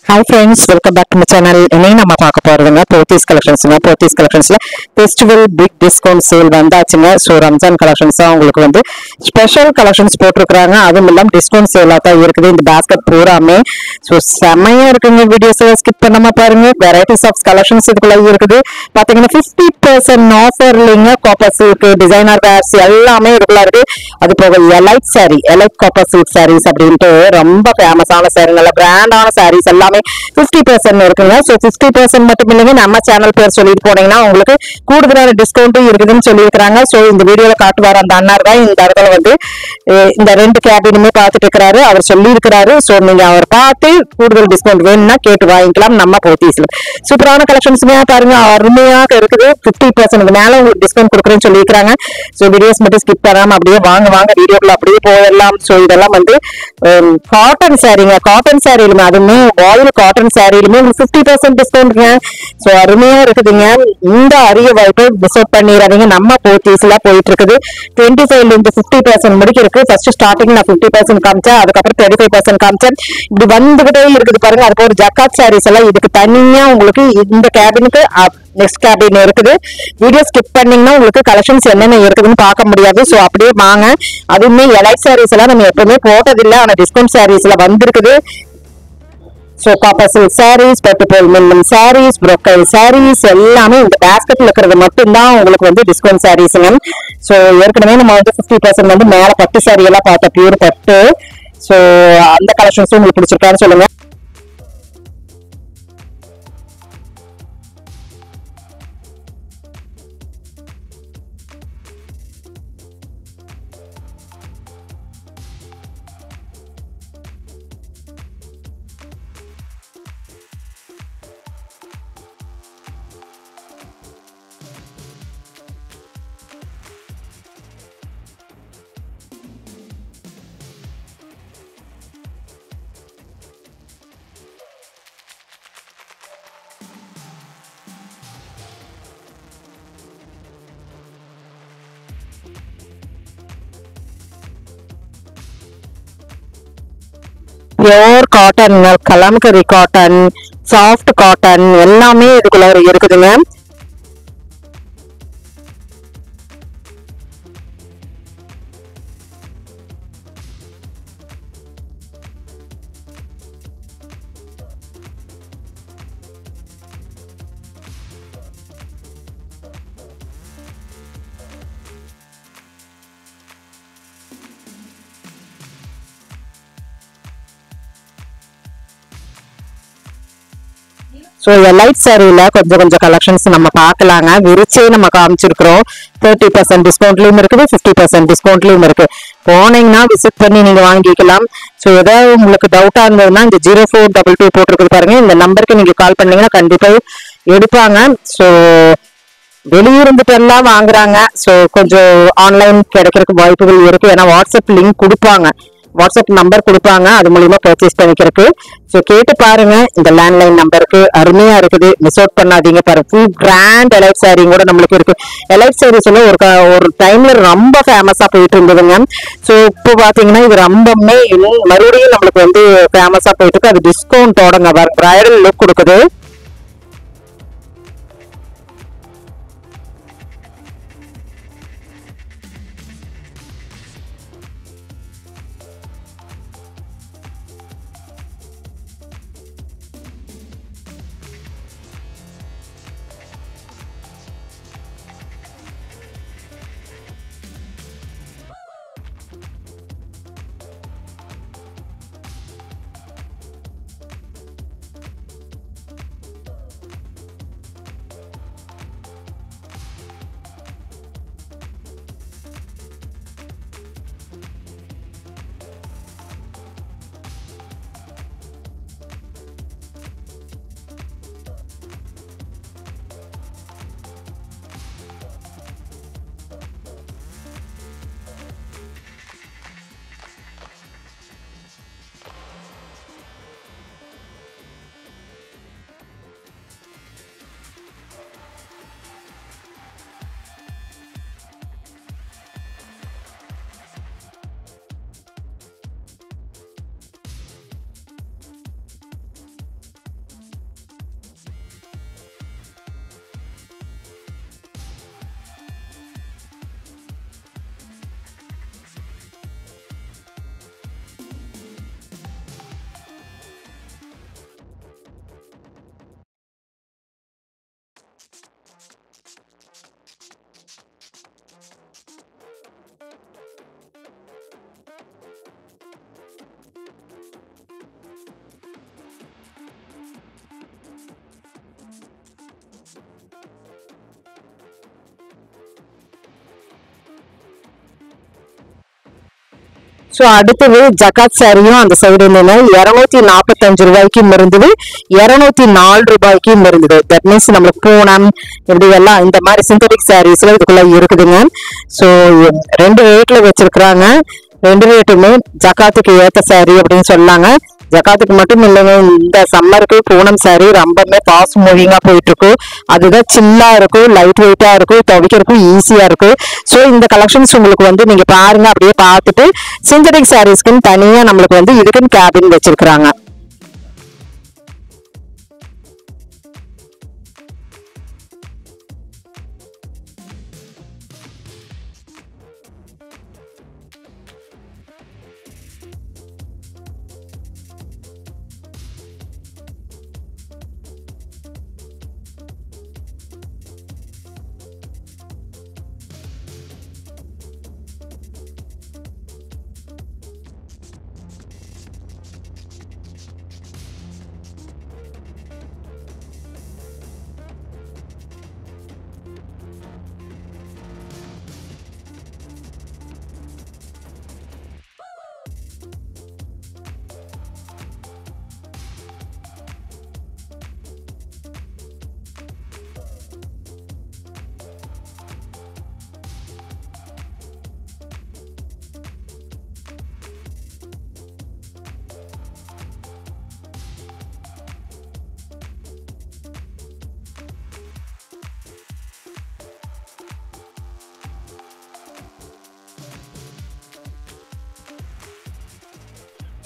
Hi friends, welcome back to my channel. இன்னைக்கு நம்ம பார்க்க போறதுங்க போத்தீஸ் கலெக்ஷன்ஸ்ங்க. போத்தீஸ் கலெக்ஷன்ஸ்ல ஃபெஸ்டிவல் பிக் டிஸ்கவுண்ட் சேல் வந்தாச்சுங்க. ஸோ ரம்ஜான் கலெக்ஷன்ஸ் தான் உங்களுக்கு வந்து ஸ்பெஷல் கலெக்ஷன்ஸ் போட்டிருக்காங்க. அதுவும் இல்லாமல் டிஸ்கவுண்ட் சேலாக தான் இருக்குது. இந்த பேஸ்கெட் பூராமே ஸோ செம்மையா இருக்குங்க. வீடியோஸ் ஸ்கிப் பண்ணாம பாருங்க. வெரைட்டிஸ் ஆஃப் கலெக்ஷன்ஸ் இதுக்குள்ள இருக்குது. பாத்தீங்கன்னா 50% ஆஃபர்லிங்க. காப்பர் சில்க், டிசைனர் வேர்ஸ் எல்லாமே இதுக்குள்ள இருக்கு. அது போக elite sari, elite copper silk saris அப்படின்ட்டு ரொம்ப ஃபேமஸான சாரி, நல்ல பிராண்டான சாரீஸ் எல்லாமே 50% இருக்குங்க. ஸோ 50% மட்டும் இல்லைங்க, நம்ம சேனல் பேர் சொல்லிட்டு போனீங்கன்னா உங்களுக்கு கூடுதலான டிஸ்கவுண்ட்டும் இருக்குதுன்னு சொல்லியிருக்கிறாங்க. ஸோ இந்த வீடியோல காட்டுவார் அந்த அண்ணார் தான் இந்த இடத்துல வந்து இந்த 2 கேபினுமே பார்த்துட்டு இருக்கிறாரு. அவர் சொல்லியிருக்கிறாரு. ஸோ நீங்க அவர் பார்த்து கூடுதல் டிஸ்கவுண்ட் வேணும்னா கேட்டு வாங்கிக்கலாம். நம்ம போத்தீஸ்ல சூப்பரான கலெக்ஷன்ஸுமே பாருங்க, அருமையாக இருக்குது. 50% மேல உங்களுக்கு டிஸ்கவுண்ட் கொடுக்குறேன்னு சொல்லியிருக்கிறாங்க. ஸோ வீடியோஸ் மட்டும் ஸ்கிப் பண்ணாம அப்படியே வாங்க வீடியோக்குள்ள அப்படியே போயிடலாம். ஸோ இதெல்லாம் வந்து காட்டன் சாரீங்க. காட்டன் சாரிலுமே அதுவுமே ஆயில் காட்டன் சாரிலுமே உங்களுக்கு 50% டிஸ்கவுண்ட்ங்க. ஸோ அருமையா இருக்குதுங்க. இந்த அரிய வாய்ப்பை மிஸ் அவுட் பண்ணிடாதீங்க. நம்ம போத்தீஸ்ல போயிட்டு இருக்குது. 25 இருந்து 50% முடிக்க இருக்கு. ஃபர்ஸ்ட் ஸ்டார்டிங் நான் 50% காமிச்சேன், அதுக்கப்புறம் 35% காமிச்சேன். இப்படி வந்துகிட்டே இருக்குது பாருங்க. அதுக்கு ஒரு ஜக்காத் சாரீஸ் எல்லாம் இதுக்கு தனியா உங்களுக்கு இந்த கேபினுக்கு நெக்ஸ்ட் கேபின் இருக்குது. வீடியோ ஸ்கிப் பண்ணீங்கன்னா உங்களுக்கு கலெக்ஷன்ஸ் என்னென்ன இருக்குதுன்னு பார்க்க முடியாது. ஸோ அப்படியே வாங்க. அதுவுமே எலைட் சாரீஸ் எல்லாம் நம்ம எப்பவுமே போட்டதில்லை, ஆனா டிஸ்கவுண்ட் சாரீஸ்ல வந்திருக்குது. ஸோ காப்பர் சில்க் சாரீஸ், பட்டுப்போல் மின்னம் சாரீஸ், ப்ரோக்கல் சாரீஸ் எல்லாமே இந்த பேஸ்கெட்ல இருக்கிறது மட்டும்தான் உங்களுக்கு வந்து டிஸ்கவுண்ட் சாரீஸ்ங்க. ஸோ ஏற்கனவே நம்ம வந்து 50% வந்து மேல பட்டு சாரி எல்லாம் பார்த்தோம், பியூர் பட்டு. ஸோ அந்த கலெக்ஷன்ஸும் உங்களுக்கு பிடிச்சிருக்கான்னு சொல்லுங்க. Pure cotton, kalamkari cotton, soft cotton எல்லாமே இதுக்குள்ள இருக்குதுங்க. ஸோ எலைட் சாரியில கொஞ்சம் கலெக்ஷன்ஸ் நம்ம பார்க்கலாங்க. விரிச்சே நம்ம காமிச்சிருக்கிறோம். 30% டிஸ்கவுண்ட்லயும் இருக்குது, 50% டிஸ்கவுண்ட்லயும் இருக்கு. போனீங்கன்னா விசிட் பண்ணி நீங்க வாங்கிக்கலாம். ஸோ ஏதாவது உங்களுக்கு டவுட்டா இருந்ததுன்னா இந்த 0422 போட்டிருக்குது பாருங்க, இந்த நம்பருக்கு நீங்க கால் பண்ணீங்கன்னா கண்டிப்பா எடுப்பாங்க. ஸோ வெளியிருந்துட்டு எல்லாம் வாங்குறாங்க. ஸோ கொஞ்சம் ஆன்லைன் கிடைக்கிறதுக்கு வாய்ப்புகள் இருக்கு. ஏன்னா வாட்ஸ்அப் லிங்க் கொடுப்பாங்க, வாட்ஸ்அப் நம்பர் கொடுப்பாங்க, அது மூலியமா பர்ச்சேஸ் பண்ணிக்கிறதுக்கு. ஸோ கேட்டு பாருங்க. இந்த லேண்ட்லைன் நம்பருக்கு அருமையா இருக்குது, மிஸ் அவுட் பண்ணாதீங்க. பாருங்க ஃபுல் கிராண்ட் எலைட் சாரி கூட நம்மளுக்கு இருக்கு. எலைட் சாரீஸ் எல்லாம் ஒரு டைம்ல ரொம்ப ஃபேமஸா போயிட்டு இருந்ததுங்க. ஸோ இப்போ பாத்தீங்கன்னா இது ரொம்பவுமே மறுபடியும் நம்மளுக்கு வந்து ஃபேமஸா போயிட்டு இருக்கு. அது டிஸ்கவுண்டோடங்க பிரைடல் லுக் கொடுக்குது. ஸோ அடுத்தது ஜக்காத் சாரியும் அந்த சைடு இருந்தது 245 ரூபாய்க்கும் இருந்தது, 204 ரூபாய்க்கும் இருந்தது. தட் மீன்ஸ் நம்மளுக்கு பூனம் இப்படி எல்லாம் இந்த மாதிரி சிந்தட்டிக் சாரீஸ்ல இதுக்குள்ள இருக்குதுங்க. ஸோ 2 ரேட்ல வச்சிருக்கிறாங்க. 2 ரேட்டுமே ஜக்காத்துக்கு ஏற்ற சாரி அப்படின்னு சொல்லாங்க. ஜக்காத்துக்கு மட்டும் இல்லைங்க, இந்த சம்மருக்கு பூனம் சாரி ரொம்பவே ஃபாஸ்ட் மூவிங்கா போயிட்டு இருக்கு. அதுதான் சில்லா இருக்கும், லைட் வெயிட்டா இருக்கும், துவைக்கிறதுக்கும் ஈஸியா இருக்கு. ஸோ இந்த கலெக்ஷன்ஸ் உங்களுக்கு வந்து நீங்க பாருங்க, அப்படியே பார்த்துட்டு சிந்தட்டிக் சாரீஸ்க்குன்னு தனியா நம்மளுக்கு வந்து இதுக்குன்னு கேபின் வச்சிருக்கிறாங்க.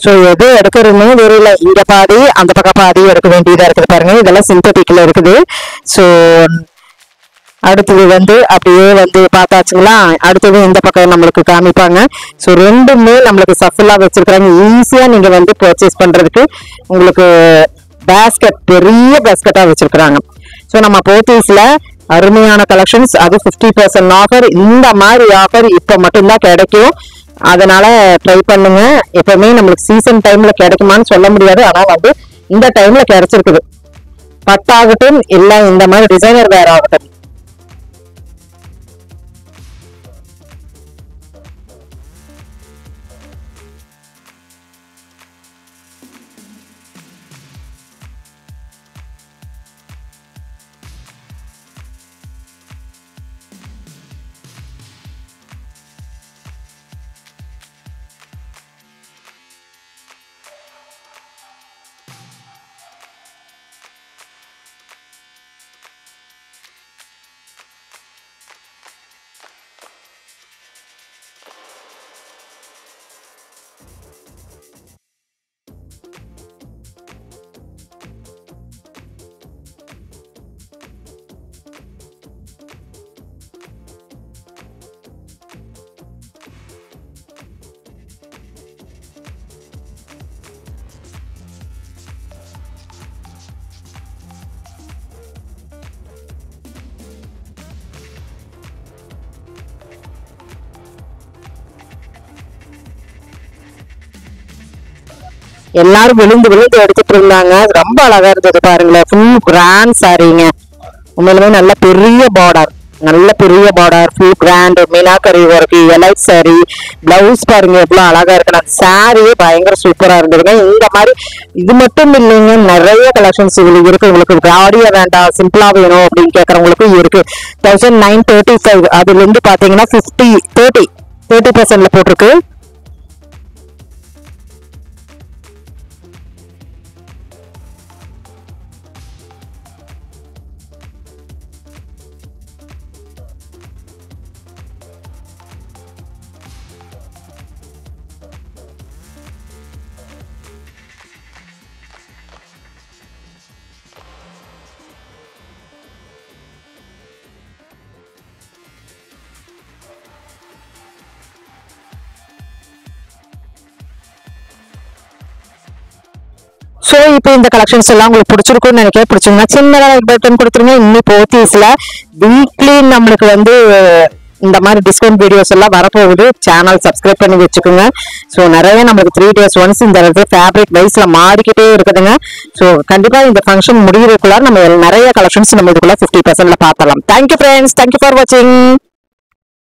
ஸோ எது எடுக்கிறதுன்னு தெரியல, இங்க பாதி அந்த பக்கம் பாதி எடுக்க வேண்டியதா இருக்குது பாருங்க. இதெல்லாம் சிந்தட்டிக்ல இருக்குது. ஸோ அடுத்தது வந்து அப்படியே வந்து பார்த்தாச்சுங்களா, அடுத்தது இந்த பக்கம் நம்மளுக்கு காமிப்பாங்க. ஸோ ரெண்டுமே நம்மளுக்கு சஃபலா வச்சிருக்கிறாங்க. ஈஸியா நீங்க வந்து பர்ச்சேஸ் பண்றதுக்கு உங்களுக்கு பேஸ்கெட், பெரிய பேஸ்கெட்டா வச்சிருக்கிறாங்க. ஸோ நம்ம போத்தீஸ்ல அருமையான கலெக்ஷன்ஸ், அது 50% ஆஃபர். இந்த மாதிரி ஆஃபர் இப்ப மட்டும்தான் கிடைக்கும். அதனால ட்ரை பண்ணுங்க. எப்பவுமே நம்மளுக்கு சீசன் டைம்ல கிடைக்குமான்னு சொல்ல முடியாது, ஆனா வந்து இந்த டைம்ல கிடைச்சிருக்குது. பட்டாகட்டும் இல்ல இந்த மாதிரி டிசைனர் வேற ஆகட்டும். எல்லாரும் விழுந்து விழுந்து எடுத்துட்டு இருந்தாங்க. ரொம்ப அழகா இருந்தது பாருங்களேன். ஃபுல் கிராண்ட் சாரீங்க. உண்மையிலுமே நல்ல பெரிய பார்டர், நல்ல பெரிய border, full grand meenakari work, elite saree, blouse பாருங்க எவ்வளவு அழகா இருக்கு. அந்த சாரியே பயங்கர சூப்பரா இருந்ததுங்க. இந்த மாதிரி இது மட்டும் இல்லைங்க, நிறைய கலெக்ஷன்ஸ் இதுல இருக்கு. உங்களுக்கு காடியா வேண்டாம், சிம்பிளா வேணும் அப்படின்னு கேட்கறவங்களுக்கும் இருக்கு. 1935 அதுல இருந்து பாத்தீங்கன்னா 30% போட்டிருக்கு. ஸோ இப்போ இந்த கலெக்ஷன்ஸ் எல்லாம் உங்களுக்கு பிடிச்சிருக்கும்னு நினைக்கிறேன். பிடிச்சிங்கன்னா சின்னதாக லைக் பட்டன் கொடுத்துருங்க. இன்னும் போத்தீஸ்ல வீக்லி நம்மளுக்கு வந்து இந்த மாதிரி டிஸ்கவுண்ட் வீடியோஸ் எல்லாம் வரப்போகுது. சேனல் சப்ஸ்கிரைப் பண்ணி வச்சுக்கோங்க. ஸோ நிறைய நம்மளுக்கு 3 days ஒன்ஸ் இந்த ஃபேப்ரிக் வைஸ்ல மாறிக்கிட்டே இருக்குதுங்க. ஸோ கண்டிப்பா இந்த ஃபங்க்ஷன் முடிகிறதுக்குள்ள நம்ம நிறைய கலெக்ஷன்ஸ் நம்ம இதுக்குள்ள 50% பார்த்தலாம். தேங்க்யூ ஃப்ரெண்ட்ஸ், தேங்க்யூ ஃபார் வாட்சிங்.